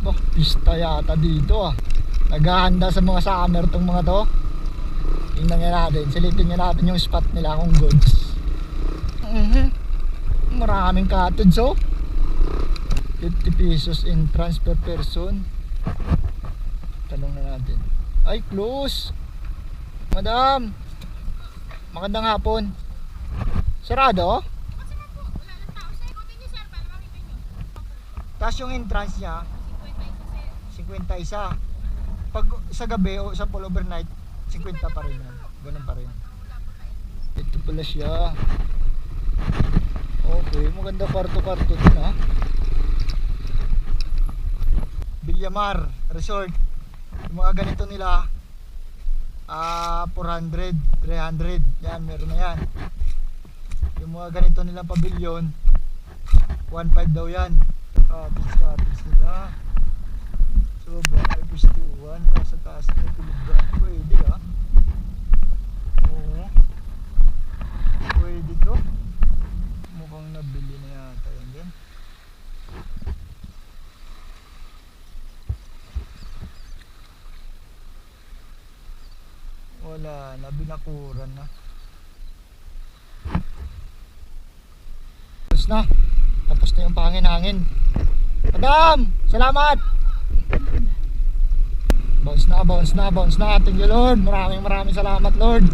Bah, pista yata dito ah. Naghahanda sa mga summer tong mga to. Tingnan nga natin, silipin nga natin yung spot nila kung goods. Maraming cottage oh. 50 pesos in transfer person. Tanong na natin. Ay, close. Madam, magandang hapon. Sarado? Tapos yung entrance niya 51. Pag sa gabi o sa pool overnight 50 pa rin yan. Ganun pa rin. Ito pala siya. Okay, maganda kwarto-kwarto din ha. Villamar Resort. Yung mga ganito nila 400, 300. Yan, meron na yan. Yung mga ganito nilang pavilion 1.5 daw yan. Cottage nila. So ba, ay gustuhan sa taas na tulugan. Pwede ha. Oo. Pwede to. Mukhang nabili na yata yan din. Wala na, binakuran na. Tapos na. Tapos na yung pangin-hangin. Madam, salamat. Bounce na. Thank you Lord. Maraming salamat Lord.